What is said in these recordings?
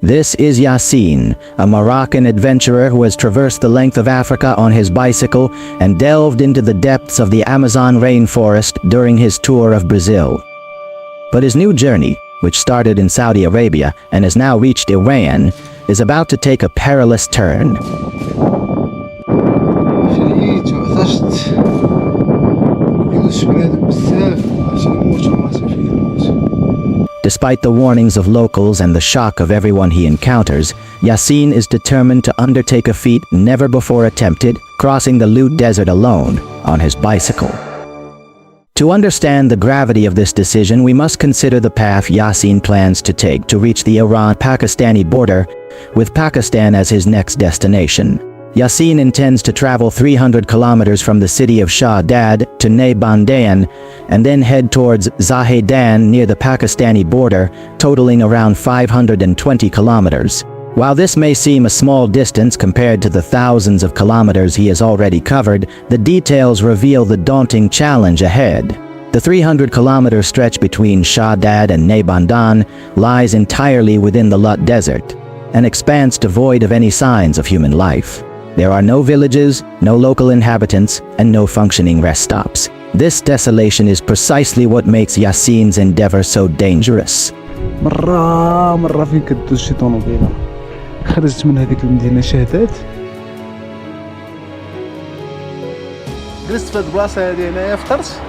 This is Yassine, a Moroccan adventurer who has traversed the length of Africa on his bicycle and delved into the depths of the Amazon rainforest during his tour of Brazil. But his new journey, which started in Saudi Arabia and has now reached Iran, is about to take a perilous turn. Despite the warnings of locals and the shock of everyone he encounters, Yassine is determined to undertake a feat never before attempted, crossing the Lut Desert alone on his bicycle. To understand the gravity of this decision, we must consider the path Yassine plans to take to reach the Iran-Pakistani border, with Pakistan as his next destination. Yassine intends to travel 300 kilometers from the city of Shahdad to Naibandan and then head towards Zahedan near the Pakistani border, totaling around 520 kilometers. While this may seem a small distance compared to the thousands of kilometers he has already covered, the details reveal the daunting challenge ahead. The 300-kilometer stretch between Shahdad and Naibandan lies entirely within the Lut Desert, an expanse devoid of any signs of human life. There are no villages, no local inhabitants, and no functioning rest stops. This desolation is precisely what makes Yassine's endeavor so dangerous. مرة فين كدوز شي طوموبيلة خرجت من هذيك المدينة شهدات جلست في هاد البلاصة هادي هنايا فطرت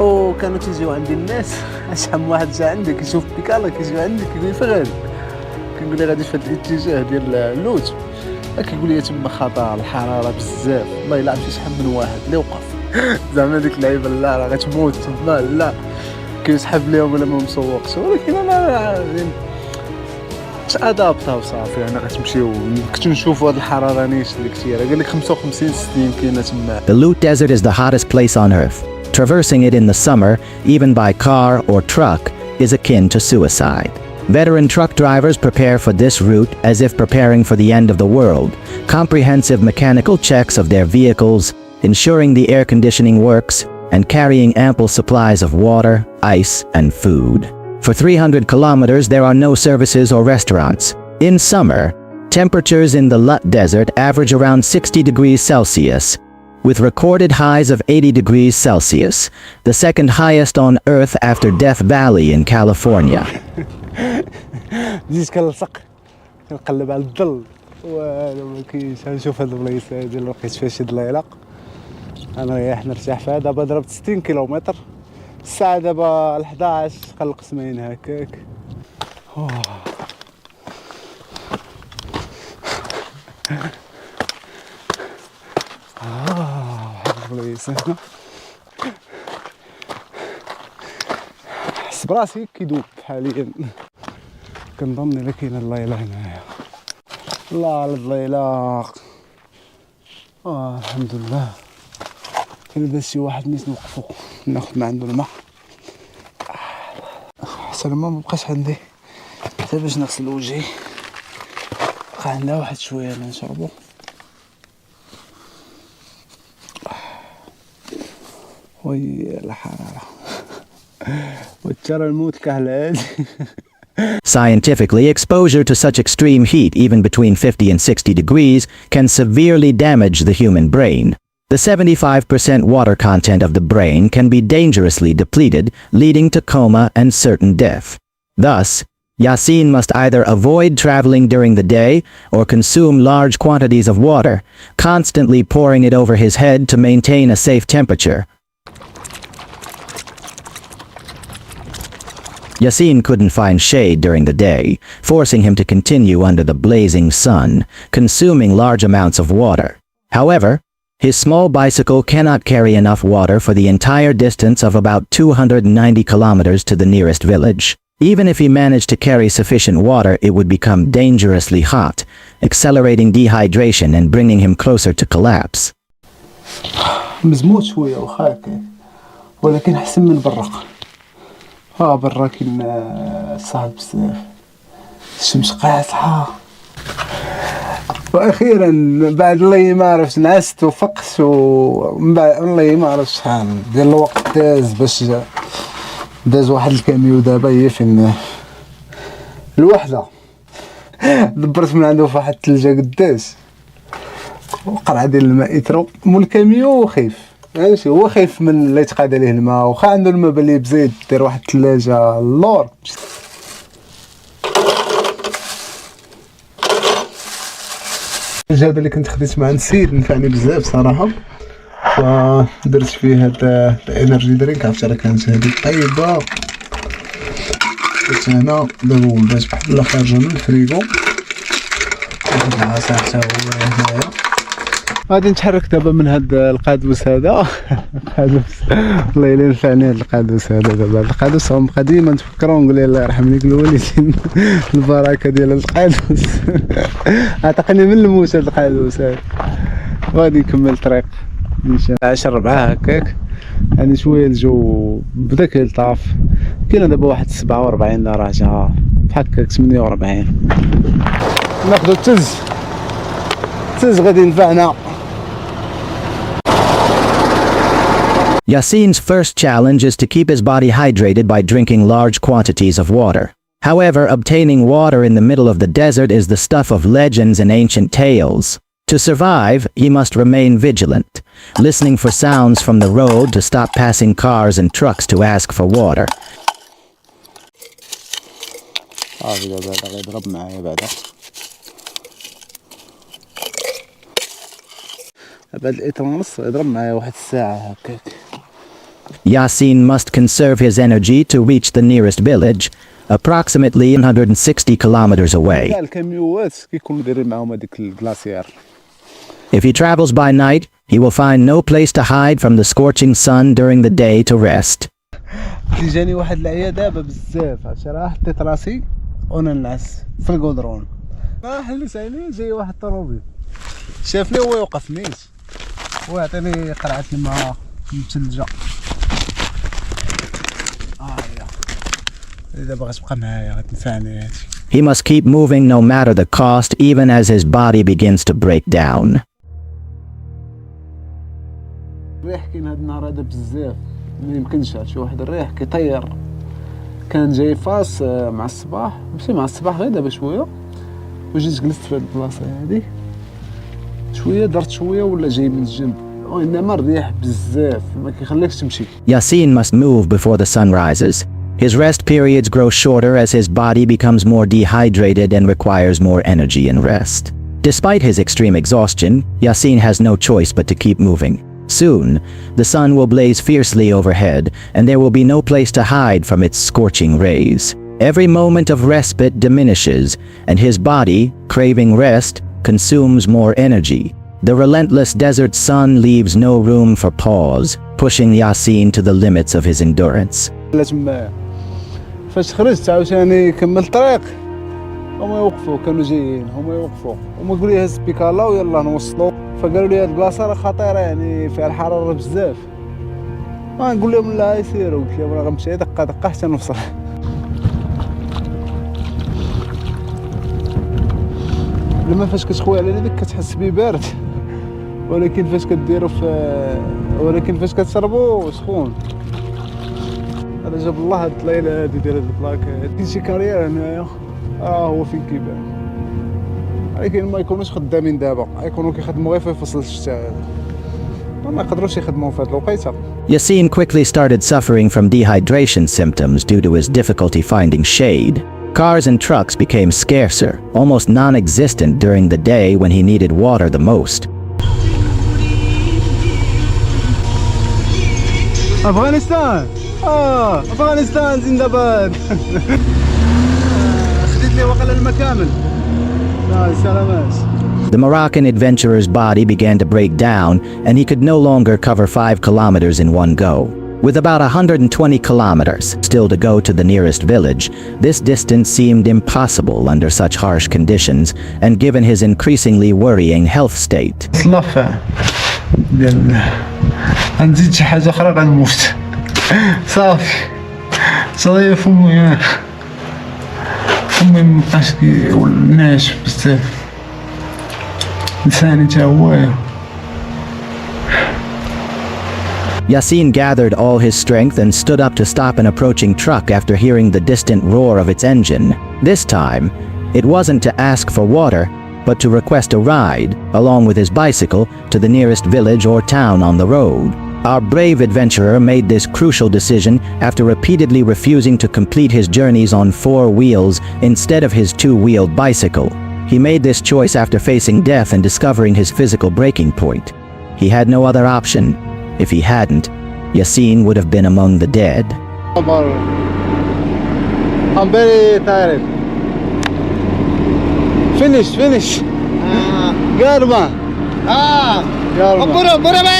وكانوا تيجيو عندي الناس شحال واحد جا عندي كيشوف بيكالا كيجيو عندي كيقول لي فين غادي كنقول ليه غادي في هاد الاتجاه ديال اللوت كيقول لي تما خطر الحراره بزاف والله الا عرفتي شحال من واحد اللي وقف زعما ديك اللعيبه لا راه غتموت تما لا كيسحب ليهم ولا ما مسوقش ولكن انا ادابطا وصافي انا غتمشيو كنت نشوفوا هاد الحراره نيش اللي كثيره قال لك 55 60 كاينه تما. The Lut Desert is the hottest place on earth. Traversing it in the summer, even by car or truck, is akin to suicide. Veteran truck drivers prepare for this route as if preparing for the end of the world. Comprehensive mechanical checks of their vehicles, ensuring the air conditioning works, and carrying ample supplies of water, ice, and food. For 300 kilometers, there are no services or restaurants. In summer, temperatures in the Lut Desert average around 60 degrees Celsius, with recorded highs of 80 degrees Celsius, the second highest on Earth after Death Valley in California. بديت كنلصق كنقلب على الظل والو ما كاينش نشوف هاد البلايصه هادي اللي لقيت فيها شي ضليله نريح نرتاح فيها. دابا ضربت 60 كيلومتر الساعه دابا 11 قلق سمين هكاك. واحد البلايصه حس براسي كيدوب حاليا كنظن الا كاينه الليله هنايا. الله على الضيلاق الحمد لله. كاين بس شي واحد نيت نوقفو ناخد من عنده الماء حتى الماء مبقاش عندي حتى باش نغسل وجهي بقى عندنا واحد شويه نشربو. وي الحراره وترى الموت كهلاد. Scientifically, exposure to such extreme heat, even between 50 and 60 degrees, can severely damage the human brain. The 75% water content of the brain can be dangerously depleted, leading to coma and certain death. Thus, Yassine must either avoid traveling during the day or consume large quantities of water, constantly pouring it over his head to maintain a safe temperature. Yassine couldn't find shade during the day, forcing him to continue under the blazing sun, consuming large amounts of water. However, his small bicycle cannot carry enough water for the entire distance of about 290 kilometers to the nearest village. Even if he managed to carry sufficient water, it would become dangerously hot, accelerating dehydration and bringing him closer to collapse. مزموت شويه وخا ولكن احسن من برا. برا كاين صعب بزاف الشمس قاصحه. واخيرا بعد الله ما عرفت نعست وفقت ومن بعد الله ما عرفت شحال ديال الوقت داز باش داز واحد الكاميو. دابا هي فين الوحده دبرت من عنده في واحد الثلجة قداش وقرعة ديال الماء يترو مول الكاميو خايف ماشي هو خايف من اللي يتقاد عليه الماء واخا عنده الماء باللي بزيد دير واحد الثلاجة اللور. هذا اللي كنت خديت مع السيد نفعني بزاف صراحة فدرت فيه هاد الانرجي درينك عرفت راه كانت هادي طيبة درت هنا دابا ولات بحال خارجة من الفريغو واحد العصير حتى هو هنايا. غادي نتحرك دابا من هاد القادوس هذا القادوس والله الا نفعني هاد القادوس هذا دابا هاد القادوس غنبقى ديما نتفكرو ونقول الله يرحم ليك الوالدين البركه ديال القادوس عتقني من الموت هاد القادوس هذا. غادي نكمل الطريق نيشان 10 هكاك يعني شويه الجو بدا كيلطاف كاينه دابا واحد 47 درجه بحال هكاك 48 ناخدو التز غادي ينفعنا. Yassine's first challenge is to keep his body hydrated by drinking large quantities of water. However, obtaining water in the middle of the desert is the stuff of legends and ancient tales. To survive, he must remain vigilant, listening for sounds from the road to stop passing cars and trucks to ask for water. Yassine must conserve his energy to reach the nearest village, approximately 160 kilometers away. If he travels by night, he will find no place to hide from the scorching sun during the day to rest. جاني واحد العيا دابا بزاف عرفتي راه حطيت راسي وانا نعس في القدرون حلس عيني جاي واحد الطروبيل شافني هو يوقف نيت ويعطيني قرعة الماء مثلجة دابا غتبقى معايا غتنفعني هادي. He must keep moving no matter the cost, even as his body begins to break down. الريح كاين هاد النهار هذا بزاف ما يمكنش شي واحد الريح كيطير كان جاي فاس مع الصباح ماشي مع الصباح غير دابا شويه وجيت جلست في هاد البلاصه هادي شويه درت شويه ولا جاي من الجنب وانما الريح بزاف ما كيخليكش تمشي. Yassine must move before the sun rises. His rest periods grow shorter as his body becomes more dehydrated and requires more energy and rest. Despite his extreme exhaustion, Yassine has no choice but to keep moving. Soon, the sun will blaze fiercely overhead, and there will be no place to hide from its scorching rays. Every moment of respite diminishes, and his body, craving rest, consumes more energy. The relentless desert sun leaves no room for pause, pushing Yassine to the limits of his endurance. فاش خرجت عاوتاني كملت الطريق هما يوقفوا كانوا جايين هما يوقفوا هما قالوا لي هز بيكالا ويلا نوصلوا فقالوا لي هاد البلاصه راه خطيره يعني فيها الحراره بزاف نقول لهم لا يسيروا قلت لهم راه غنمشي دقه حتى نوصل. لما فاش كتخوي على يدك كتحس بيه بارد ولكن فاش كديروا ولكن فاش كتشربوا سخون. هذا جاب الله هاد الليله هادي ديال هاد البلاك كاين شي كارير هنايا هو فين كيبان ولكن ما يكونوش خدامين دابا يكونوا كيخدموا غير في فصل الشتاء ما يقدروش يخدموا في هاد الوقيته. Yassine quickly started suffering from dehydration symptoms due to his difficulty finding shade. Cars and trucks became scarcer, almost non-existent during the day when he needed water the most. أفغانستان أفغانستان زندباد خديت لي وقل المكامل سلامات. The Moroccan adventurer's body began to break down, and he could no longer cover 5 kilometers in one go. With about 120 kilometers still to go to the nearest village, this distance seemed impossible under such harsh conditions, and given his increasingly worrying health state. غنزيد شي حاجه اخرى غنموت صافي صافي فمي مبقاش ناشف بزاف لساني تا هو. Yassine gathered all his strength and stood up to stop an approaching truck after hearing the distant roar of its engine. This time, It wasn't to ask for water, but to request a ride, along with his bicycle, to the nearest village or town on the road. Our brave adventurer made this crucial decision after repeatedly refusing to complete his journeys on 4 wheels instead of his 2-wheeled bicycle. He made this choice after facing death and discovering his physical breaking point. He had no other option. If he hadn't, Yassine would have been among the dead. I'm very tired. Finish. قارمة.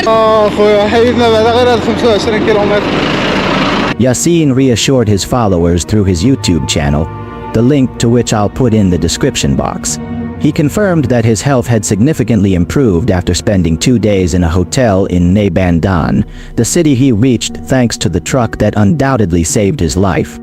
أخوي حيدنا بعد غير 25 كيلومتر. Yassine reassured his followers through his YouTube channel, the link to which I'll put in the description box. He confirmed that his health had significantly improved after spending 2 days in a hotel in Naibandan, the city he reached thanks to the truck that undoubtedly saved his life.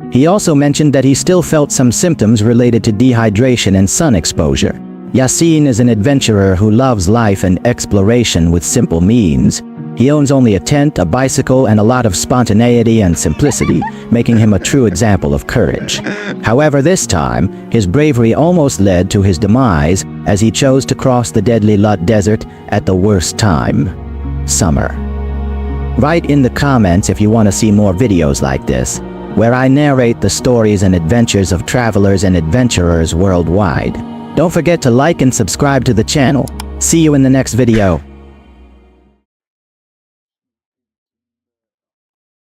He also mentioned that he still felt some symptoms related to dehydration and sun exposure. Yassine is an adventurer who loves life and exploration with simple means. He owns only a tent, a bicycle, and a lot of spontaneity and simplicity, making him a true example of courage. However, this time, his bravery almost led to his demise as he chose to cross the deadly Lut Desert at the worst time: summer. Write in the comments if you want to see more videos like this, where I narrate the stories and adventures of travelers and adventurers worldwide. Don't forget to like and subscribe to the channel. See you in the next video.